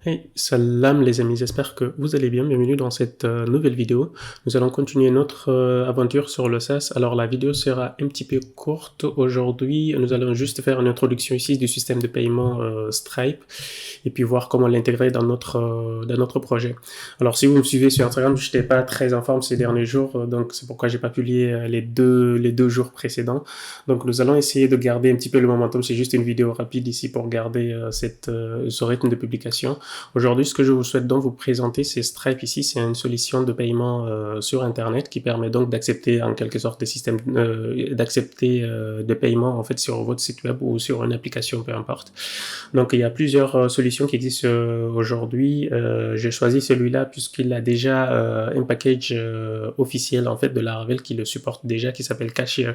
Hey, salam les amis, j'espère que vous allez bien. Bienvenue dans cette nouvelle vidéo. Nous allons continuer notre aventure sur le SaaS. Alors la vidéo sera un petit peu courte aujourd'hui. Nous allons juste faire une introduction ici du système de paiement Stripe et puis voir comment l'intégrer dans notre projet. Alors si vous me suivez sur Instagram, je n'étais pas très en forme ces derniers jours, donc c'est pourquoi j'ai pas publié les deux jours précédents. Donc nous allons essayer de garder un petit peu le momentum. C'est juste une vidéo rapide ici pour garder ce rythme de publication. Aujourd'hui, ce que je vous souhaite donc vous présenter, c'est Stripe ici. C'est une solution de paiement sur Internet qui permet donc d'accepter en quelque sorte des systèmes, d'accepter des paiements en fait sur votre site web ou sur une application, peu importe. Donc il y a plusieurs solutions qui existent aujourd'hui. J'ai choisi celui-là puisqu'il a déjà un package officiel en fait de Laravel qui le supporte déjà, qui s'appelle Cashier.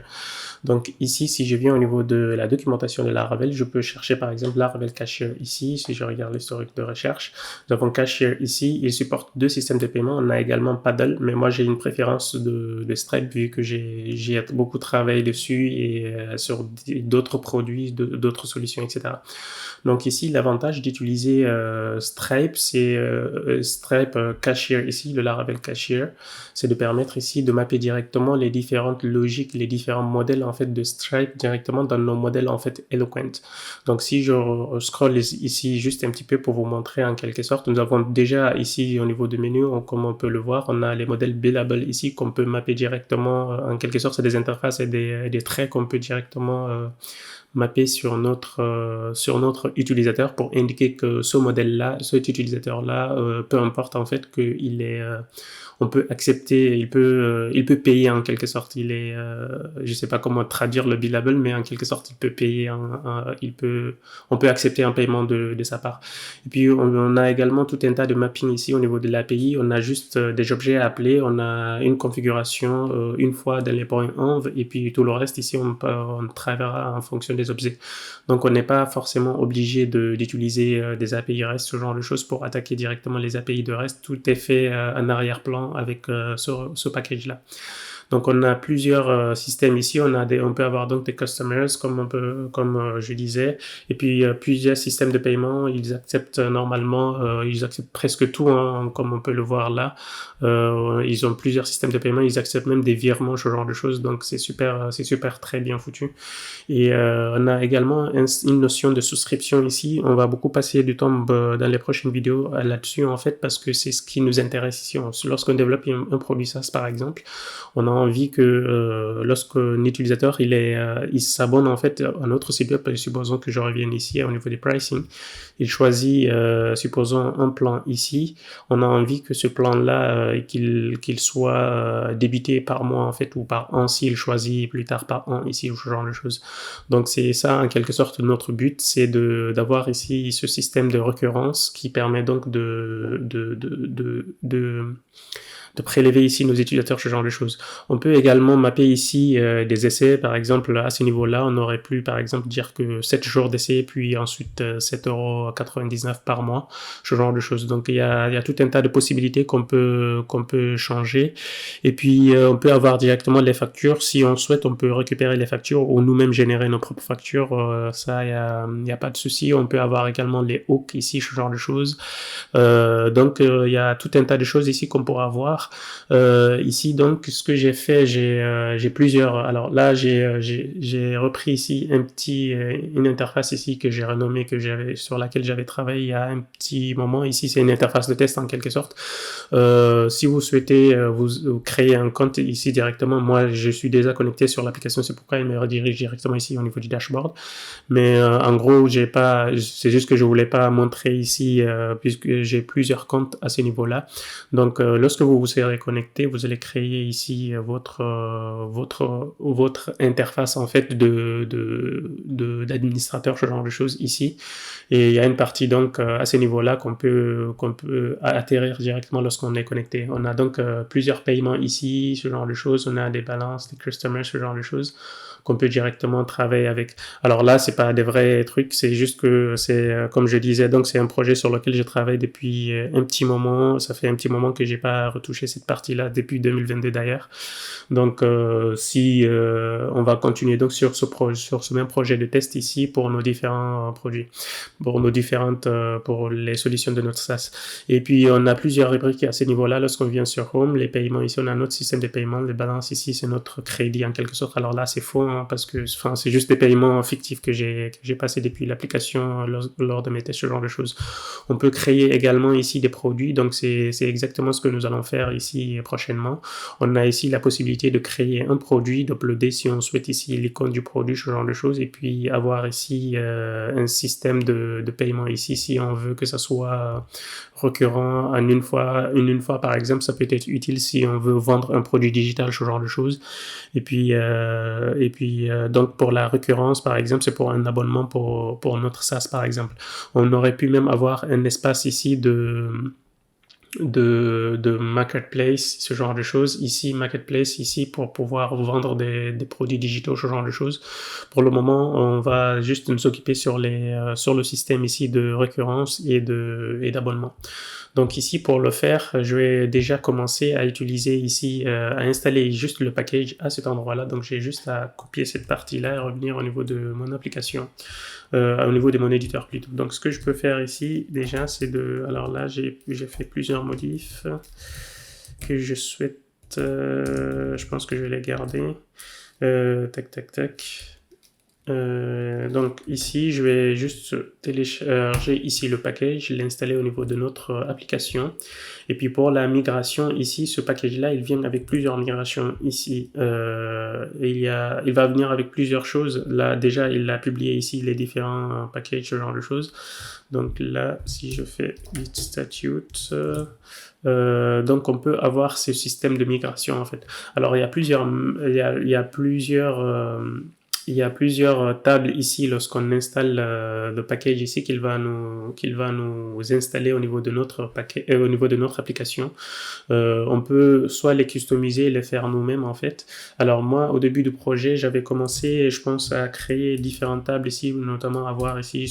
Donc ici, si je viens au niveau de la documentation de Laravel, je peux chercher par exemple Laravel Cashier ici. Si je regarde l'historique de recherche, nous avons Cashier ici. Il supporte deux systèmes de paiement. On a également Paddle, mais moi j'ai une préférence de Stripe vu que j'ai beaucoup travaillé dessus et sur d'autres produits, d'autres solutions, etc. Donc ici, l'avantage d'utiliser Stripe, c'est Stripe Cashier ici, le Laravel Cashier, c'est de permettre ici de mapper directement les différentes logiques, les différents modèles en fait de Stripe directement dans nos modèles en fait Eloquent. Donc si je scroll ici juste un petit peu pour vous montrer en quelque sorte, nous avons déjà ici au niveau du menu, comme on peut le voir, on a les modèles Billable ici qu'on peut mapper directement, en quelque sorte c'est des interfaces et des traits qu'on peut directement mapper sur notre utilisateur pour indiquer que ce modèle-là, cet utilisateur-là, peu importe en fait qu'il est, on peut accepter, il peut payer en quelque sorte. Il est, je sais pas comment traduire le billable, mais en quelque sorte, il peut payer, on peut accepter un paiement de sa part. Et puis on a également tout un tas de mapping ici au niveau de l'API. On a juste des objets à appeler, on a une configuration une fois dans les points env, et puis tout le reste ici on travaillera en fonction des objets. Donc on n'est pas forcément obligé d'utiliser des API REST, ce genre de choses pour attaquer directement les API de REST. Tout est fait en arrière-plan avec ce package-là. Donc on a plusieurs systèmes ici. On peut avoir donc des customers comme je disais, et puis plusieurs systèmes de paiement. Ils acceptent normalement, ils acceptent presque tout, hein, comme on peut le voir là. Ils ont plusieurs systèmes de paiement. Ils acceptent même des virements, ce genre de choses. Donc c'est super très bien foutu. Et on a également une notion de souscription ici. On va beaucoup passer du temps dans les prochaines vidéos là-dessus en fait parce que c'est ce qui nous intéresse ici. Lorsqu'on développe un produit SaaS par exemple, on a envie que lorsqu'un utilisateur il s'abonne en fait à notre site web, supposons que je revienne ici au niveau des pricing, il choisit supposons un plan ici, on a envie que ce plan-là qu'il soit débité par mois en fait ou par an s'il choisit plus tard par an ici ou ce genre de choses. Donc c'est ça en quelque sorte notre but, c'est d'avoir ici ce système de récurrence qui permet donc de prélever ici nos utilisateurs, ce genre de choses. On peut également mapper ici des essais, par exemple, à ce niveau-là, on aurait pu, par exemple, dire que 7 jours d'essai, puis ensuite 7,99 € par mois, ce genre de choses. Donc, il y a tout un tas de possibilités qu'on peut changer. Et puis, on peut avoir directement les factures. Si on souhaite, on peut récupérer les factures ou nous-mêmes générer nos propres factures. Ça, il y a pas de souci. On peut avoir également les hooks ici, ce genre de choses. Donc, il y a tout un tas de choses ici qu'on pourra voir. Ici donc ce que j'ai fait, j'ai plusieurs, alors là j'ai repris ici une interface ici que j'ai renommée, sur laquelle j'avais travaillé il y a un petit moment. Ici c'est une interface de test en quelque sorte. Si vous souhaitez vous créer un compte ici directement, moi je suis déjà connecté sur l'application, c'est pourquoi il me redirige directement ici au niveau du dashboard. Mais en gros, c'est juste que je voulais pas montrer ici puisque j'ai plusieurs comptes à ce niveau-là. Donc, lorsque vous vous serez connecté, vous allez créer ici votre interface en fait d'administrateur, ce genre de choses ici. Et il y a une partie donc à ce niveau-là qu'on peut atterrir directement lorsqu'on est connecté. On a donc plusieurs paiements ici, ce genre de choses. On a des balances, des customers, ce genre de choses. qu'on peut directement travailler avec. Alors là, c'est pas des vrais trucs, c'est juste que c'est, comme je disais, donc c'est un projet sur lequel je travaille depuis un petit moment. Ça fait un petit moment que j'ai pas retouché cette partie-là, depuis 2022 d'ailleurs. Donc, si on va continuer donc sur ce même projet de test ici pour nos différents produits, pour nos différentes, pour les solutions de notre SaaS. Et puis, on a plusieurs rubriques à ce niveau-là. Lorsqu'on vient sur Home, les paiements, ici, on a notre système de paiement. Les balances ici, c'est notre crédit en quelque sorte. Alors là, c'est faux, hein, parce que c'est juste des paiements fictifs que j'ai passé depuis l'application lors de mes tests, ce genre de choses. On peut créer également ici des produits. Donc, c'est exactement ce que nous allons faire ici prochainement. On a ici la possibilité de créer un produit, d'uploader si on souhaite ici l'icône du produit, ce genre de choses, et puis avoir ici un système de paiement ici si on veut que ça soit récurrent en une fois par exemple. Ça peut être utile si on veut vendre un produit digital, ce genre de choses. Et puis donc pour la récurrence par exemple, c'est pour un abonnement pour notre SaaS par exemple. On aurait pu même avoir un espace ici de marketplace, ce genre de choses. Ici, marketplace, ici, pour pouvoir vendre des produits digitaux, ce genre de choses. Pour le moment, on va juste nous occuper sur le système ici de récurrence et d'abonnement. Donc ici, pour le faire, je vais déjà commencer à utiliser ici, à installer juste le package à cet endroit-là. Donc j'ai juste à copier cette partie-là et revenir au niveau de mon application, au niveau de mon éditeur plutôt. Donc ce que je peux faire ici, déjà, c'est alors là, j'ai fait plusieurs modifs que je souhaite, je pense que je vais les garder. Tac, tac, tac. Donc ici, je vais juste télécharger ici le package, l'installer au niveau de notre application. Et puis pour la migration ici, ce package-là, il vient avec plusieurs migrations ici. Il va venir avec plusieurs choses. Là, déjà, il a publié ici les différents packages, ce genre de choses. Donc là, si je fais git statute, donc on peut avoir ce système de migration en fait. Alors il y a plusieurs tables ici lorsqu'on installe le package ici qu'il va nous installer au niveau de notre au niveau de notre application. On peut soit les customiser et les faire nous-mêmes en fait. Alors moi, au début du projet, j'avais commencé, je pense, à créer différentes tables ici, notamment avoir ici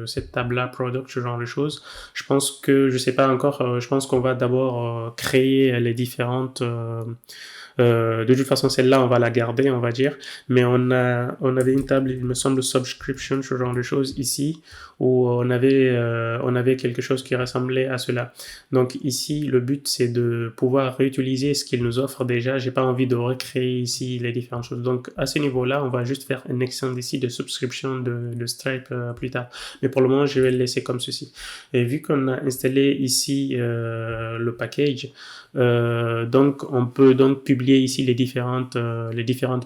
cette table-là, product, ce genre de choses. Je pense que, je sais pas encore, je pense qu'on va d'abord créer les différentes... de toute façon, celle-là, on va la garder, on va dire. Mais on avait une table, il me semble, subscription, ce genre de choses ici, où on avait quelque chose qui ressemblait à cela. Donc ici, le but, c'est de pouvoir réutiliser ce qu'il nous offre déjà. J'ai pas envie de recréer ici les différentes choses. Donc à ce niveau-là, on va juste faire un extend ici de subscription de Stripe plus tard. Mais pour le moment, je vais le laisser comme ceci. Et vu qu'on a installé ici le package, donc on peut donc publier ici les différentes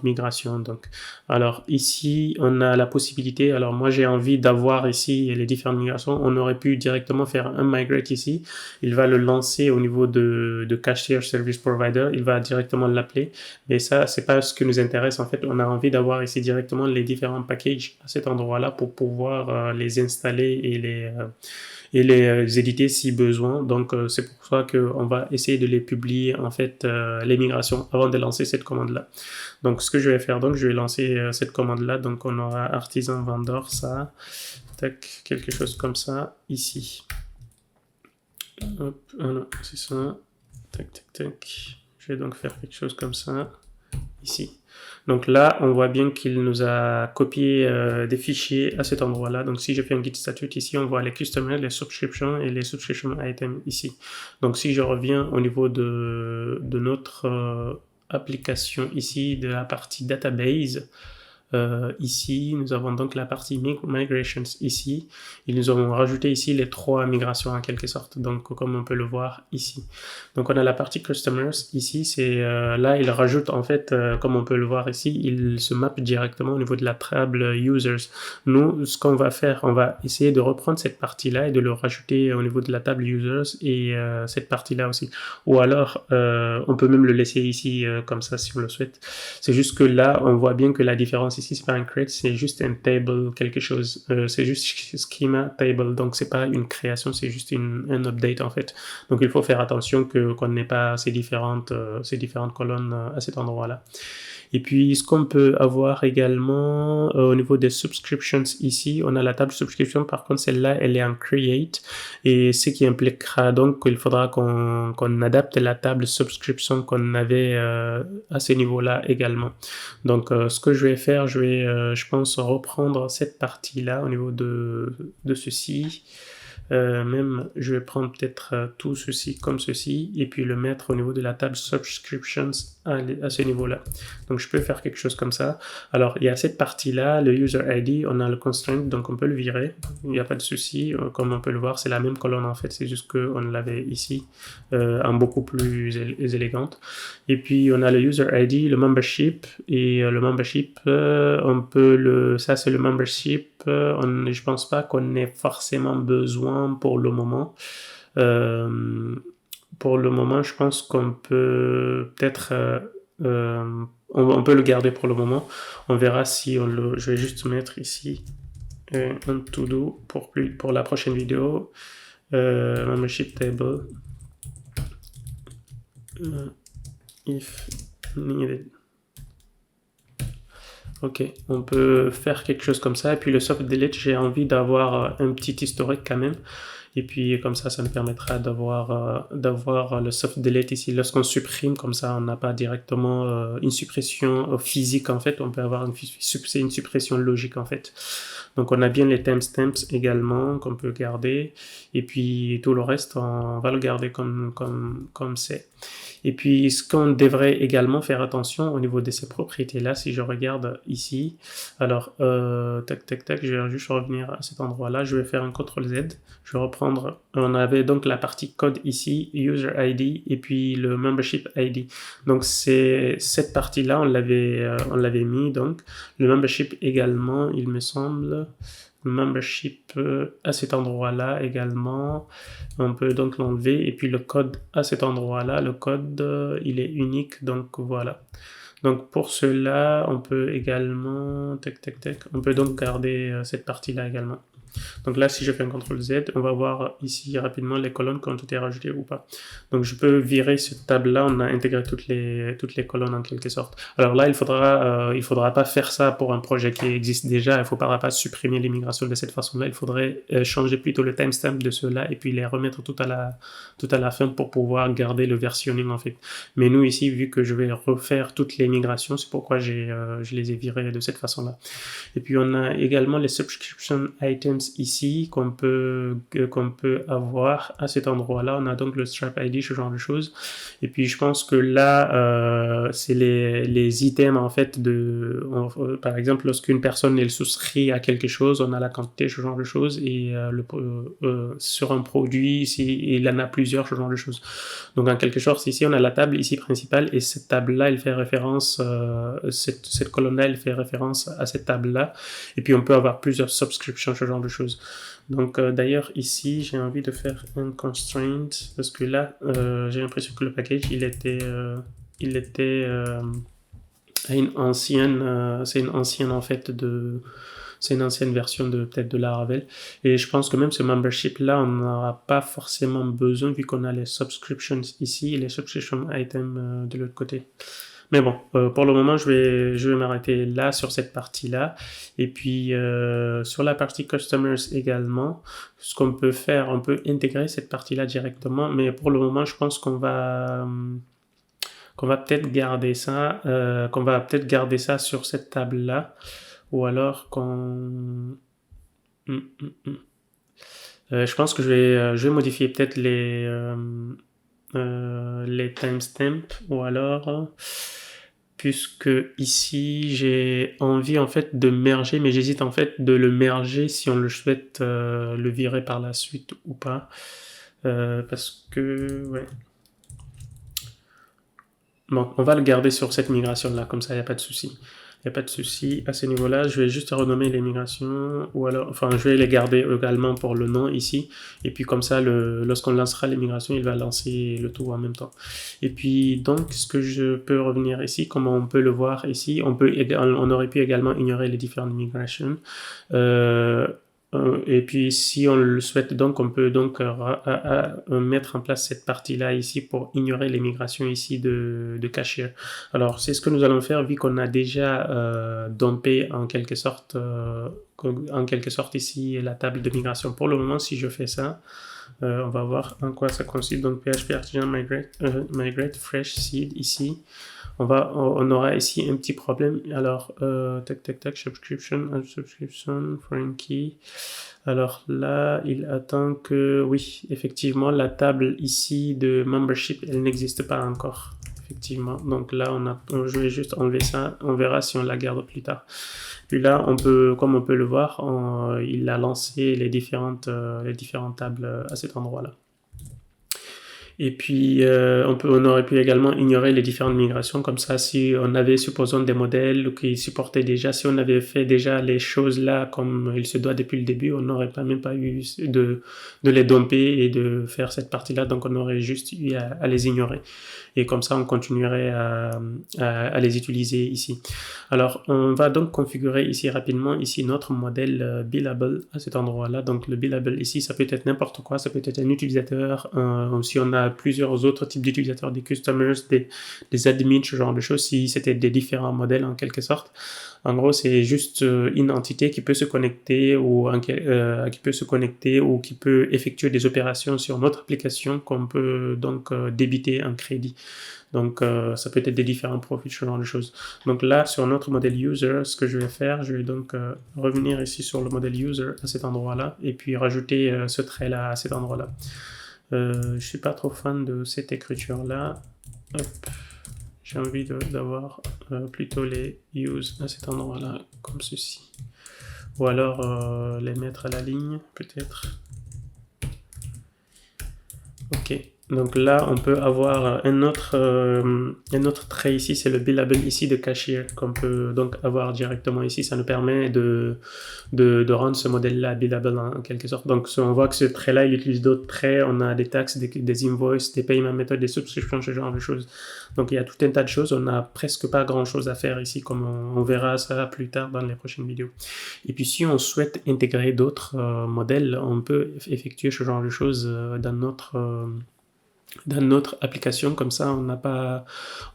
migrations. Donc alors ici on a la possibilité, alors moi j'ai envie d'avoir ici les différentes migrations. On aurait pu directement faire un migrate ici, il va le lancer au niveau de Cashier Service Provider, il va directement l'appeler, mais ça c'est pas ce qui nous intéresse en fait. On a envie d'avoir ici directement les différents packages à cet endroit là pour pouvoir les installer et les éditer si besoin. Donc c'est pour ça qu'on va essayer de les publier en fait, les migrations, avant de lancer cette commande là. Donc ce que je vais faire, donc je vais lancer cette commande là. Donc on aura artisan vendor, ça, tac, quelque chose comme ça ici. Hop, ah non, c'est ça, tac tac tac. Je vais donc faire quelque chose comme ça ici. Donc là, on voit bien qu'il nous a copié des fichiers à cet endroit-là. Donc si je fais un git statute ici, on voit les customers, les subscriptions et les subscription items ici. Donc si je reviens au niveau de notre application ici, de la partie database, ici, nous avons donc la partie migrations ici. Ils nous ont rajouté ici les 3 migrations en quelque sorte, donc comme on peut le voir ici. Donc on a la partie customers ici, c'est là il rajoute en fait, comme on peut le voir ici, il se mappe directement au niveau de la table users. Nous, ce qu'on va faire, on va essayer de reprendre cette partie-là et de le rajouter au niveau de la table users et cette partie-là aussi. Ou alors, on peut même le laisser ici comme ça si on le souhaite. C'est juste que là, on voit bien que la différence ici, c'est pas un create, c'est juste un table quelque chose. C'est juste schema table, donc c'est pas une création, c'est juste un update en fait. Donc il faut faire attention qu'on n'ait pas ces différentes colonnes à cet endroit-là. Et puis, ce qu'on peut avoir également au niveau des subscriptions ici, on a la table subscription. Par contre, celle-là, elle est en create. Et ce qui impliquera donc qu'il faudra qu'on adapte la table subscription qu'on avait à ce niveau-là également. Donc, ce que je vais faire, je pense, reprendre cette partie-là au niveau de ceci. Même, je vais prendre peut-être tout ceci comme ceci et puis le mettre au niveau de la table subscriptions à ce niveau-là. Donc, je peux faire quelque chose comme ça. Alors, il y a cette partie-là, le user ID, on a le constraint, donc on peut le virer. Il n'y a pas de souci. Comme on peut le voir, c'est la même colonne en fait. C'est juste qu'on l'avait ici en beaucoup plus élégante. Et puis, on a le user ID, le membership. Et le membership, on peut ça c'est le membership. Je pense pas qu'on ait forcément besoin pour le moment. Pour le moment, je pense qu'on peut peut-être... on peut le garder pour le moment. On verra si on le... Je vais juste mettre ici un to-do pour la prochaine vidéo. Membership table. If needed. Ok, on peut faire quelque chose comme ça. Et puis le soft delete, j'ai envie d'avoir un petit historique quand même. Et puis comme ça me permettra d'avoir le soft delete ici. Lorsqu'on supprime, comme ça, on n'a pas directement une suppression physique en fait. On peut avoir une suppression logique en fait. Donc on a bien les timestamps également qu'on peut garder. Et puis tout le reste, on va le garder comme c'est. Et puis, ce qu'on devrait également faire attention au niveau de ces propriétés-là, si je regarde ici, alors, tac, je vais juste revenir à cet endroit-là, je vais faire un CTRL-Z, je vais reprendre, on avait donc la partie code ici, user ID, et puis le membership ID. Donc, c'est cette partie-là, on l'avait mis, donc, le membership également, il me semble... membership à cet endroit-là également. On peut donc l'enlever. Et puis le code à cet endroit-là, le code, il est unique. Donc voilà. Donc pour cela, on peut également... On peut donc garder cette partie-là également. Donc là, si je fais un CTRL-Z, on va voir ici rapidement les colonnes qui ont été rajoutées ou pas. Donc je peux virer cette table-là, on a intégré toutes les colonnes en quelque sorte. Alors là, il faudra pas faire ça pour un projet qui existe déjà, il ne faudra pas supprimer les migrations de cette façon-là, il faudrait changer plutôt le timestamp de ceux-là et puis les remettre tout à la fin pour pouvoir garder le versionning en fait. Mais nous ici, vu que je vais refaire toutes les migrations, c'est pourquoi je les ai virées de cette façon-là. Et puis on a également les subscription items ici qu'on peut avoir à cet endroit-là. On a donc le Stripe ID, ce genre de choses. Et puis je pense que là, c'est les items en fait par exemple, lorsqu'une personne elle souscrit à quelque chose, on a la quantité, ce genre de choses, et sur un produit, il en a plusieurs, ce genre de choses. Donc en quelque sorte, ici on a la table ici principale, et cette table-là, elle fait référence, cette colonne-là, elle fait référence à cette table-là. Et puis on peut avoir plusieurs subscriptions, ce genre de choses. Donc d'ailleurs ici j'ai envie de faire un constraint parce que là j'ai l'impression que le package il était à une ancienne, c'est une ancienne en fait c'est une ancienne version peut-être de Laravel, et je pense que même ce membership là on n'aura pas forcément besoin vu qu'on a les subscriptions ici et les subscription items de l'autre côté. Mais bon, pour le moment, je vais m'arrêter là sur cette partie-là. Et puis, sur la partie Customers également, ce qu'on peut faire, on peut intégrer cette partie-là directement. Mais pour le moment, je pense qu'on va peut-être garder ça, sur cette table-là. Ou alors qu'on... je pense que je vais modifier peut-être les timestamps, ou alors... puisque ici j'ai envie en fait de merger, mais j'hésite en fait de le merger si on le souhaite le virer par la suite ou pas, parce que ouais. Bon, on va le garder sur cette migration là, comme ça il n'y a pas de souci. Il n'y a pas de souci à ce niveau-là. Je vais juste renommer les migrations, ou alors, enfin, je vais les garder également pour le nom ici. Et puis comme ça, lorsqu'on lancera les migrations, il va lancer le tout en même temps. Et puis donc, ce que je peux revenir ici, comme on peut le voir ici, on aurait pu également ignorer les différentes migrations. Et puis si on le souhaite donc, on peut donc mettre en place cette partie-là ici pour ignorer les migrations ici de cashier. Alors c'est ce que nous allons faire vu qu'on a déjà dumpé en quelque sorte ici la table de migration. Pour le moment, si je fais ça, on va voir en quoi ça consiste. Donc PHP Artisan migrate fresh seed ici. On aura ici un petit problème. Alors, subscription, foreign key. Alors là, il attend que, oui, effectivement, la table ici de membership, elle n'existe pas encore. Effectivement. Donc là, je vais juste enlever ça. On verra si on la garde plus tard. Puis là, comme on peut le voir, il a lancé les différentes tables à cet endroit-là. Et puis, on aurait pu également ignorer les différentes migrations, comme ça, si on avait, supposons, des modèles qui supportaient déjà, si on avait fait déjà les choses là comme il se doit depuis le début, on n'aurait même pas eu de les dumper et de faire cette partie-là, donc on aurait juste eu à les ignorer. Et comme ça, on continuerait à les utiliser ici. Alors, on va donc configurer ici rapidement ici notre modèle billable à cet endroit-là. Donc, le billable ici, ça peut être n'importe quoi. Ça peut être un utilisateur. Si on a plusieurs autres types d'utilisateurs, des customers, des admins, ce genre de choses, si c'était des différents modèles en quelque sorte. En gros, c'est juste une entité qui peut se connecter ou qui peut effectuer des opérations sur notre application qu'on peut donc débiter en crédit. Donc, ça peut être des différents profils, ce genre de choses. Donc là, sur notre modèle user, ce que je vais faire, je vais donc revenir ici sur le modèle user à cet endroit-là et puis rajouter ce trait-là à cet endroit-là. Je suis pas trop fan de cette écriture-là. J'ai envie d'avoir plutôt les use à cet endroit-là, comme ceci. Ou alors les mettre à la ligne, peut-être. Ok. Donc là, on peut avoir un autre trait ici, c'est le billable ici de cashier qu'on peut donc avoir directement ici. Ça nous permet de rendre ce modèle-là billable en quelque sorte. Donc on voit que ce trait-là, il utilise d'autres traits. On a des taxes, des invoices, des paiement méthodes, des subscriptions, ce genre de choses. Donc il y a tout un tas de choses. On n'a presque pas grand-chose à faire ici, comme on verra ça plus tard dans les prochaines vidéos. Et puis si on souhaite intégrer d'autres modèles, on peut effectuer ce genre de choses dans notre application, comme ça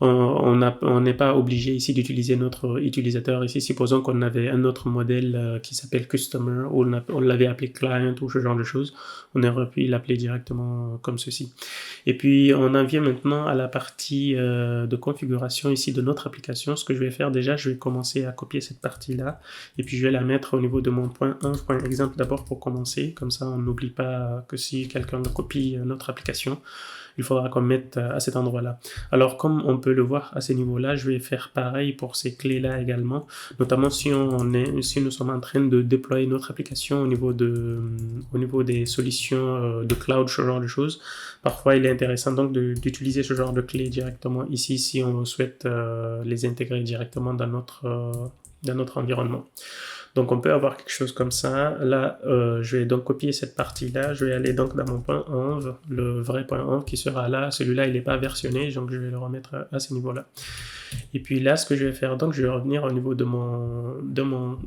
on n'est pas obligé ici d'utiliser notre utilisateur ici. Supposons qu'on avait un autre modèle qui s'appelle Customer, ou on l'avait appelé Client ou ce genre de choses, on aurait pu l'appeler directement comme ceci. Et puis on en vient maintenant à la partie de configuration ici de notre application. Ce que je vais faire déjà, je vais commencer à copier cette partie-là, et puis je vais la mettre au niveau de mon point 1, point exemple d'abord pour commencer, comme ça on n'oublie pas que si quelqu'un copie notre application, il faudra qu'on mette à cet endroit-là. Alors, comme on peut le voir à ce niveau-là, je vais faire pareil pour ces clés-là également, notamment si nous sommes en train de déployer notre application au niveau des solutions de cloud, ce genre de choses. Parfois, il est intéressant donc d'utiliser ce genre de clés directement ici si on souhaite les intégrer directement dans notre environnement. Donc on peut avoir quelque chose comme ça. Là, je vais donc copier cette partie-là. Je vais aller donc dans mon point env, le vrai point env qui sera là. Celui-là, il n'est pas versionné, donc je vais le remettre à ce niveau-là. Et puis là, ce que je vais faire, donc je vais revenir au niveau de mon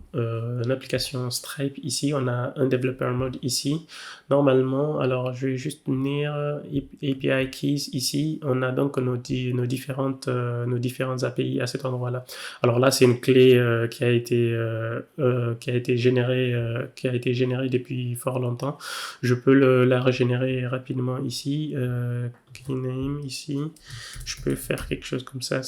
application Stripe. Ici, on a un developer mode ici. Normalement, alors je vais juste venir API keys ici. On a donc nos différentes API à cet endroit-là. Alors là, c'est une clé qui a été générée depuis fort longtemps. Je peux la régénérer rapidement ici. Key name ici. Je peux faire quelque chose comme ça.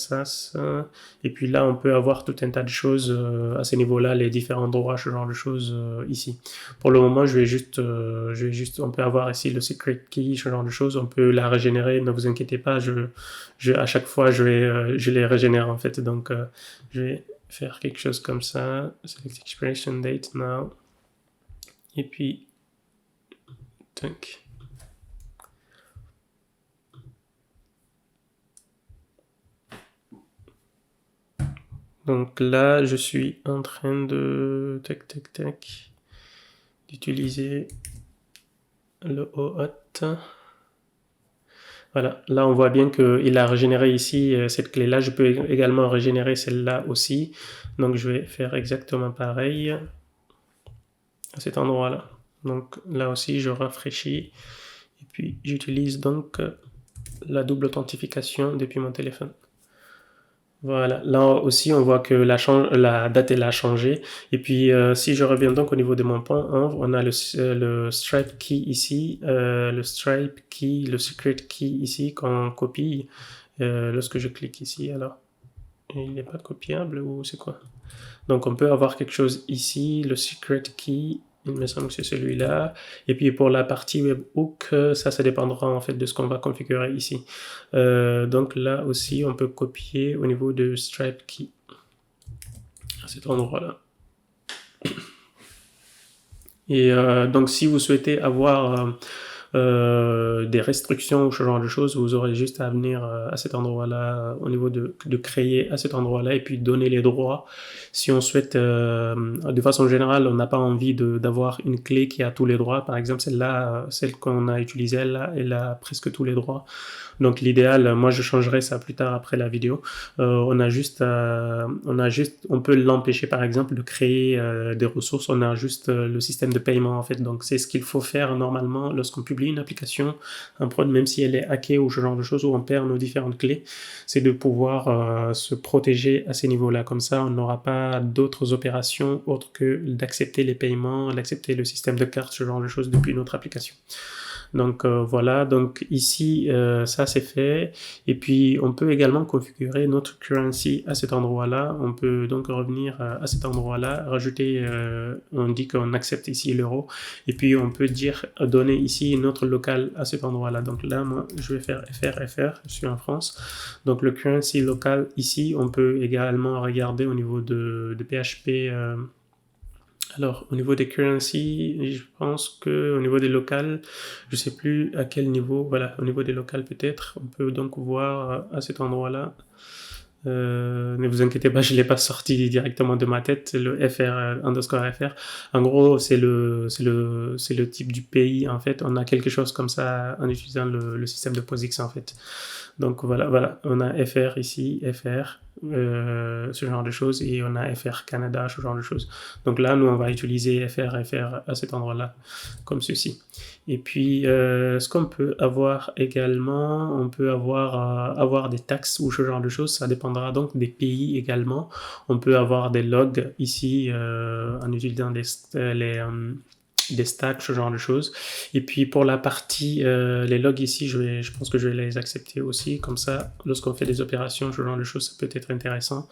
Et puis là, on peut avoir tout un tas de choses à ce niveau-là, les différents droits, ce genre de choses ici. Pour le moment, on peut avoir ici le secret key, ce genre de choses. On peut la régénérer, ne vous inquiétez pas. À chaque fois, je les régénère en fait. Donc, je vais faire quelque chose comme ça. Select expiration date now. Et puis, tac. Donc là, je suis en train de d'utiliser le OAuth. Voilà, là on voit bien qu'il a régénéré ici cette clé-là. Je peux également régénérer celle-là aussi. Donc je vais faire exactement pareil. à cet endroit-là. Donc là aussi, je rafraîchis et puis j'utilise donc la double authentification depuis mon téléphone. Voilà, là aussi on voit que la date elle a changé. Et puis si je reviens donc au niveau de mon pont, on a le stripe key ici, le stripe key, le secret key ici qu'on copie lorsque je clique ici. Alors, il n'est pas copiable ou c'est quoi? Donc on peut avoir quelque chose ici, le secret key, il me semble que c'est celui-là. Et puis pour la partie webhook, ça dépendra en fait de ce qu'on va configurer ici. Donc là aussi, on peut copier au niveau de stripe key à cet endroit-là. Et donc si vous souhaitez avoir des restrictions ou ce genre de choses, vous aurez juste à venir à cet endroit-là, au niveau de créer à cet endroit-là et puis donner les droits. Si on souhaite, de façon générale, on n'a pas envie d'avoir une clé qui a tous les droits. Par exemple, celle-là, celle qu'on a utilisée, elle a presque tous les droits. Donc l'idéal, moi je changerai ça plus tard après la vidéo. On peut l'empêcher par exemple de créer des ressources. On a juste le système de paiement en fait. Donc c'est ce qu'il faut faire normalement lorsqu'on publie une application, un prod, même si elle est hackée ou ce genre de choses où on perd nos différentes clés, c'est de pouvoir se protéger à ces niveaux-là. Comme ça, on n'aura pas d'autres opérations autres que d'accepter les paiements, d'accepter le système de carte, ce genre de choses depuis notre application. Donc voilà, donc ici ça c'est fait et puis on peut également configurer notre currency à cet endroit-là. On peut donc revenir à cet endroit-là, rajouter, on dit qu'on accepte ici l'euro et puis on peut dire donner ici notre local à cet endroit-là. Donc là moi je vais faire FR, je suis en France. Donc le currency local ici, on peut également regarder au niveau de PHP. Alors, au niveau des currency, je pense que au niveau des locales, je sais plus à quel niveau, voilà, au niveau des locales peut-être, on peut donc voir à cet endroit-là. Ne vous inquiétez pas, je l'ai pas sorti directement de ma tête, le FR underscore FR. En gros, c'est le type du pays en fait. On a quelque chose comme ça en utilisant le système de POSIX en fait. Donc voilà, on a FR ici, FR, ce genre de choses, et on a FR Canada, ce genre de choses. Donc là, nous, on va utiliser FR à cet endroit-là, comme ceci. Et puis, ce qu'on peut avoir également, on peut avoir des taxes ou ce genre de choses, ça dépendra donc des pays également. On peut avoir des logs ici en utilisant des stacks, ce genre de choses. Et puis pour la partie, les logs ici, je pense que je vais les accepter aussi. Comme ça, lorsqu'on fait des opérations, ce genre de choses, ça peut être intéressant.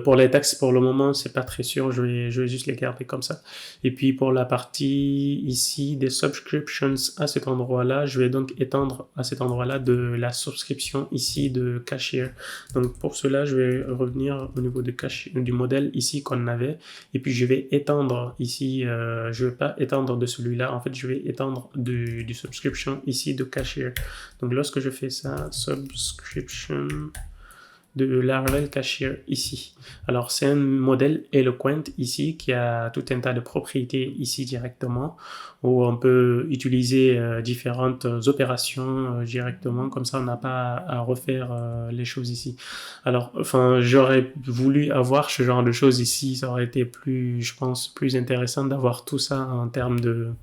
Pour les taxes, pour le moment, c'est pas très sûr. Je vais juste les garder comme ça. Et puis pour la partie ici des subscriptions à cet endroit-là, je vais donc étendre à cet endroit-là de la subscription ici de Cashier. Donc pour cela, je vais revenir au niveau de du modèle ici qu'on avait. Et puis je vais étendre ici, je vais pas étendre de celui-là, en fait je vais étendre du subscription ici de Cashier. Donc lorsque je fais ça, subscription de Laravel Cashier ici. Alors c'est un modèle Eloquent ici qui a tout un tas de propriétés ici directement où on peut utiliser différentes opérations directement, comme ça on n'a pas à refaire les choses ici. Alors enfin j'aurais voulu avoir ce genre de choses ici, ça aurait été plus, je pense, plus intéressant d'avoir tout ça en termes de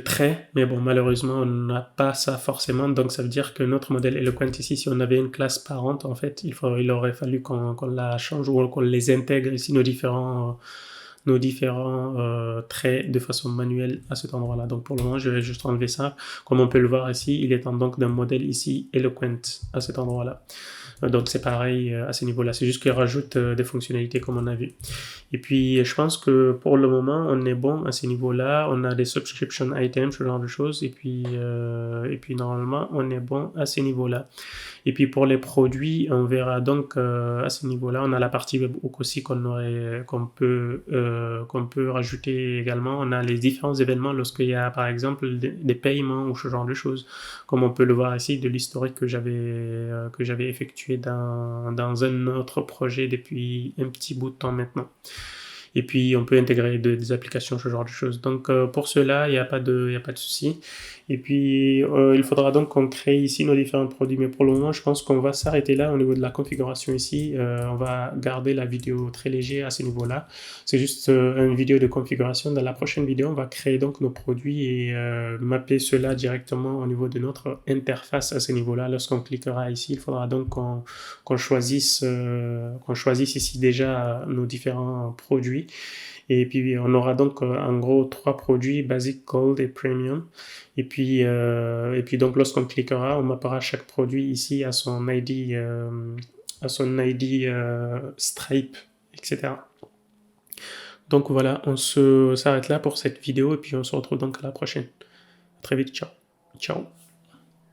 traits, mais bon, malheureusement, on n'a pas ça forcément, donc ça veut dire que notre modèle Eloquent ici, si on avait une classe parente, en fait, il aurait fallu qu'on la change ou qu'on les intègre ici, nos différents traits de façon manuelle à cet endroit-là. Donc pour le moment, je vais juste enlever ça. Comme on peut le voir ici, il est en donc d'un modèle ici Eloquent à cet endroit-là. Donc c'est pareil à ce niveau-là, c'est juste qu'il rajoute des fonctionnalités comme on a vu. Et puis je pense que pour le moment on est bon à ce niveau-là, on a des subscription items, ce genre de choses, et puis normalement on est bon à ce niveau-là. Et puis pour les produits, on verra donc à ce niveau-là, on a la partie webhook aussi qu'on peut rajouter également. On a les différents événements lorsqu'il y a par exemple des paiements ou ce genre de choses, comme on peut le voir ici de l'historique que j'avais effectué dans un autre projet depuis un petit bout de temps maintenant. et puis on peut intégrer des applications, ce genre de choses. Donc pour cela, il n'y a pas de souci. Et puis il faudra donc qu'on crée ici nos différents produits, mais pour le moment, je pense qu'on va s'arrêter là au niveau de la configuration ici. On va garder la vidéo très léger à ce niveau-là. C'est juste une vidéo de configuration. Dans la prochaine vidéo, on va créer donc nos produits et mapper cela directement au niveau de notre interface à ce niveau-là. Lorsqu'on cliquera ici, il faudra donc qu'on choisisse ici déjà nos différents produits. Et puis on aura donc en gros 3 produits, Basic, Gold et Premium. Et puis donc lorsqu'on cliquera, on mappera chaque produit ici à son ID, Stripe, etc. Donc voilà, on s'arrête là pour cette vidéo et puis on se retrouve donc à la prochaine. À très vite, ciao. Ciao.